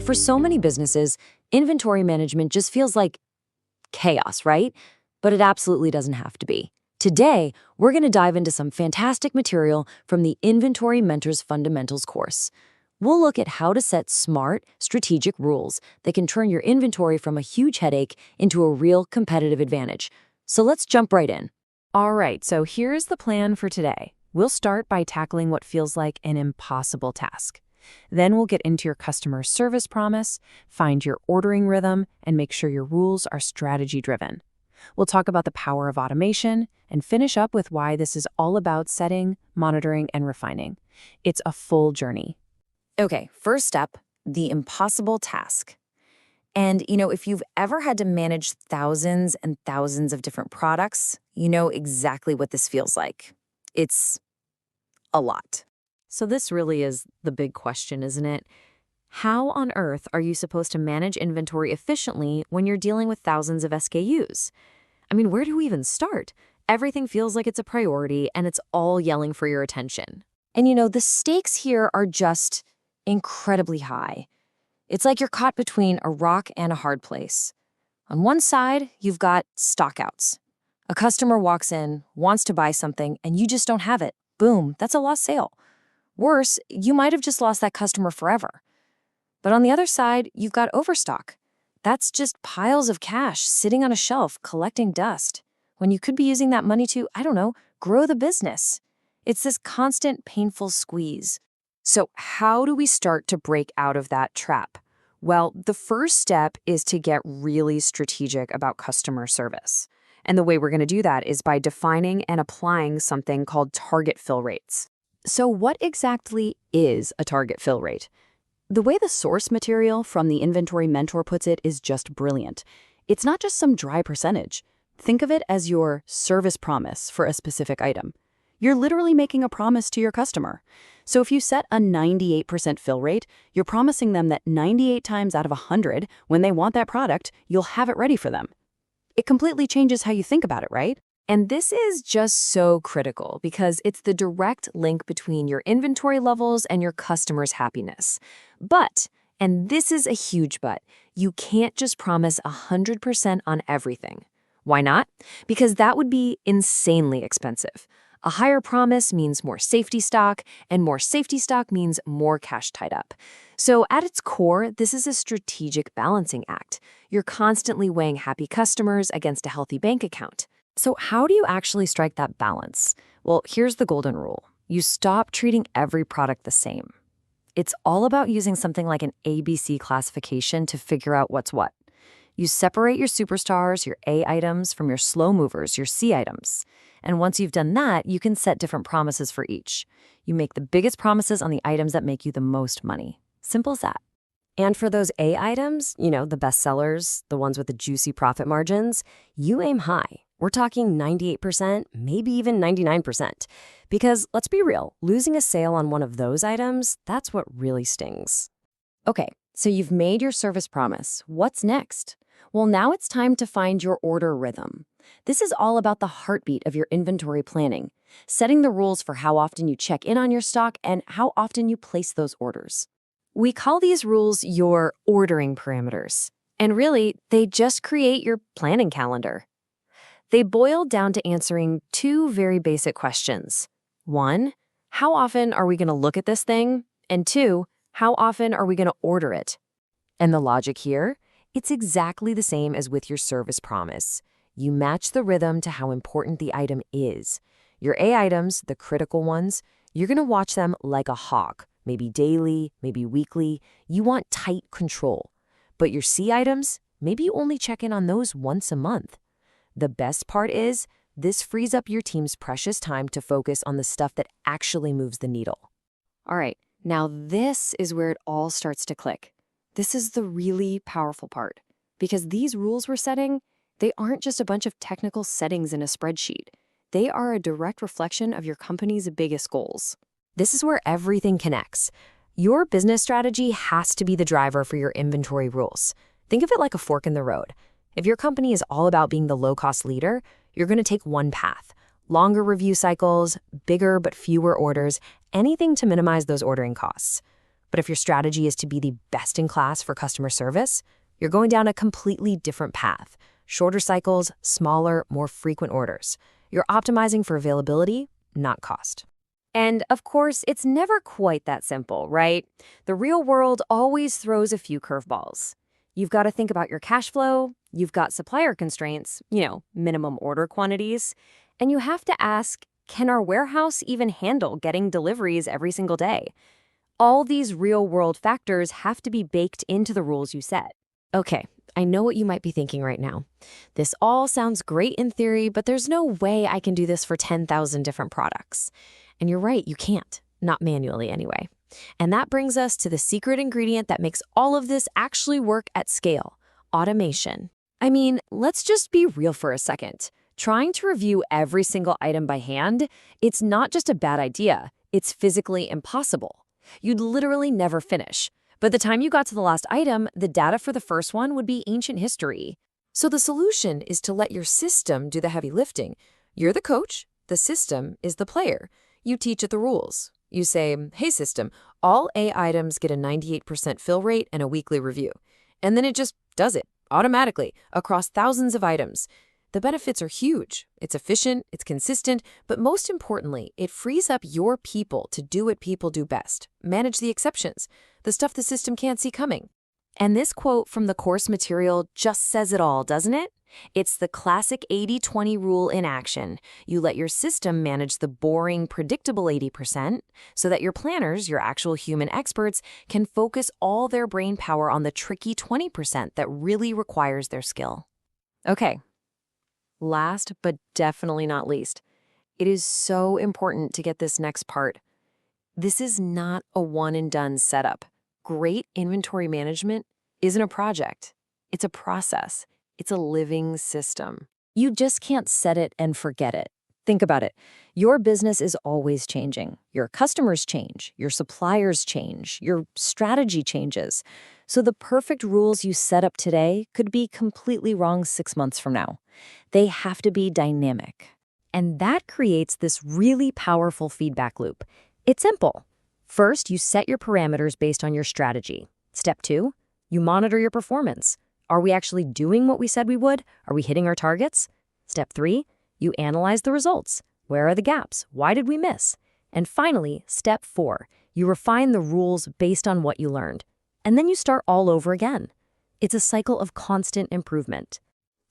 For so many businesses, inventory management just feels like chaos, right? But it absolutely doesn't have to be. Today, we're going to dive into some fantastic material from the Inventory Mentors Fundamentals course. We'll look at how to set smart, strategic rules that can turn your inventory from a huge headache into a real competitive advantage. So let's jump right in. All right, so here's the plan for today. We'll start by tackling what feels like an impossible task. Then we'll get into your customer service promise, find your ordering rhythm, and make sure your rules are strategy-driven. We'll talk about the power of automation and finish up with why this is all about setting, monitoring, and refining. It's a full journey. Okay, first step, the impossible task. And, if you've ever had to manage thousands and thousands of different products, you know exactly what this feels like. It's a lot. So this really is the big question, isn't it? How on earth are you supposed to manage inventory efficiently when you're dealing with thousands of SKUs? I mean, where do we even start? Everything feels like it's a priority, and it's all yelling for your attention. And the stakes here are just incredibly high. It's like you're caught between a rock and a hard place. On one side, you've got stockouts. A customer walks in, wants to buy something, and you just don't have it. Boom, that's a lost sale. Worse, you might have just lost that customer forever. But on the other side, you've got overstock. That's just piles of cash sitting on a shelf collecting dust, when you could be using that money to, grow the business. It's this constant, painful squeeze. So how do we start to break out of that trap? Well, the first step is to get really strategic about customer service. And the way we're going to do that is by defining and applying something called target fill rates. So what exactly is a target fill rate? The way the source material from the Inventory Mentor puts it is just brilliant. It's not just some dry percentage. Think of it as your service promise for a specific item. You're literally making a promise to your customer. So if you set a 98% fill rate, you're promising them that 98 times out of 100, when they want that product, you'll have it ready for them. It completely changes how you think about it, right? And this is just so critical because it's the direct link between your inventory levels and your customer's happiness. But, and this is a huge but, you can't just promise 100% on everything. Why not? Because that would be insanely expensive. A higher promise means more safety stock, and more safety stock means more cash tied up. So at its core, this is a strategic balancing act. You're constantly weighing happy customers against a healthy bank account. So how do you actually strike that balance? Well, here's the golden rule. You stop treating every product the same. It's all about using something like an ABC classification to figure out what's what. You separate your superstars, your A items, from your slow movers, your C items. And once you've done that, you can set different promises for each. You make the biggest promises on the items that make you the most money. Simple as that. And for those A items, the best sellers, the ones with the juicy profit margins, you aim high. We're talking 98%, maybe even 99%. Because let's be real, losing a sale on one of those items, that's what really stings. Okay, so you've made your service promise. What's next? Well, now it's time to find your order rhythm. This is all about the heartbeat of your inventory planning, setting the rules for how often you check in on your stock and how often you place those orders. We call these rules your ordering parameters. And really, they just create your planning calendar. They boil down to answering two very basic questions. One, how often are we going to look at this thing? And two, how often are we going to order it? And the logic here? It's exactly the same as with your service promise. You match the rhythm to how important the item is. Your A items, the critical ones, you're going to watch them like a hawk, maybe daily, maybe weekly. You want tight control. But your C items, maybe you only check in on those once a month. The best part is, this frees up your team's precious time to focus on the stuff that actually moves the needle. All right, now this is where it all starts to click. This is the really powerful part, because these rules we're setting, they aren't just a bunch of technical settings in a spreadsheet. They are a direct reflection of your company's biggest goals. This is where everything connects. Your business strategy has to be the driver for your inventory rules. Think of it like a fork in the road. If your company is all about being the low-cost leader, you're going to take one path. Longer review cycles, bigger but fewer orders, anything to minimize those ordering costs. But if your strategy is to be the best in class for customer service, you're going down a completely different path. Shorter cycles, smaller, more frequent orders. You're optimizing for availability, not cost. And of course, it's never quite that simple, right? The real world always throws a few curveballs. You've got to think about your cash flow, you've got supplier constraints, minimum order quantities, and you have to ask, can our warehouse even handle getting deliveries every single day? All these real-world factors have to be baked into the rules you set. Okay, I know what you might be thinking right now. This all sounds great in theory, but there's no way I can do this for 10,000 different products. And you're right, you can't. Not manually, anyway. And that brings us to the secret ingredient that makes all of this actually work at scale: automation. I mean, let's just be real for a second. Trying to review every single item by hand, it's not just a bad idea, it's physically impossible. You'd literally never finish. By the time you got to the last item, the data for the first one would be ancient history. So the solution is to let your system do the heavy lifting. You're the coach, the system is the player. You teach it the rules. You say, hey system, all A items get a 98% fill rate and a weekly review. And then it just does it, automatically, across thousands of items. The benefits are huge. It's efficient, it's consistent, but most importantly, it frees up your people to do what people do best: manage the exceptions, the stuff the system can't see coming. And this quote from the course material just says it all, doesn't it? It's the classic 80-20 rule in action. You let your system manage the boring, predictable 80% so that your planners, your actual human experts, can focus all their brain power on the tricky 20% that really requires their skill. Okay. Last but definitely not least, it is so important to get this next part. This is not a one-and-done setup. Great inventory management isn't a project. It's a process. It's a living system. You just can't set it and forget it. Think about it. Your business is always changing. Your customers change. Your suppliers change. Your strategy changes. So the perfect rules you set up today could be completely wrong 6 months from now. They have to be dynamic. And that creates this really powerful feedback loop. It's simple. First, you set your parameters based on your strategy. Step 2, you monitor your performance. Are we actually doing what we said we would? Are we hitting our targets? Step 3, you analyze the results. Where are the gaps? Why did we miss? And finally, step 4, you refine the rules based on what you learned. And then you start all over again. It's a cycle of constant improvement.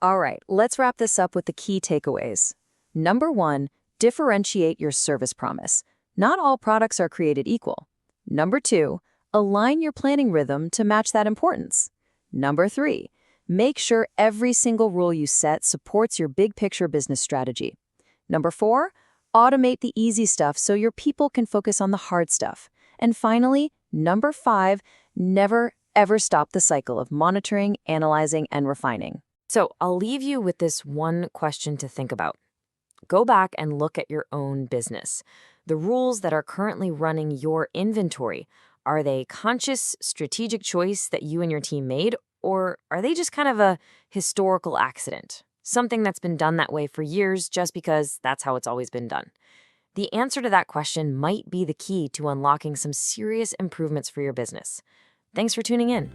All right, let's wrap this up with the key takeaways. Number 1, differentiate your service promise. Not all products are created equal. Number 2, align your planning rhythm to match that importance. Number 3, make sure every single rule you set supports your big picture business strategy. Number 4, automate the easy stuff so your people can focus on the hard stuff. And finally, number 5, never, ever stop the cycle of monitoring, analyzing, and refining. So I'll leave you with this one question to think about. Go back and look at your own business. The rules that are currently running your inventory, are they conscious, strategic choice that you and your team made, or are they just kind of a historical accident? Something that's been done that way for years just because that's how it's always been done. The answer to that question might be the key to unlocking some serious improvements for your business. Thanks for tuning in.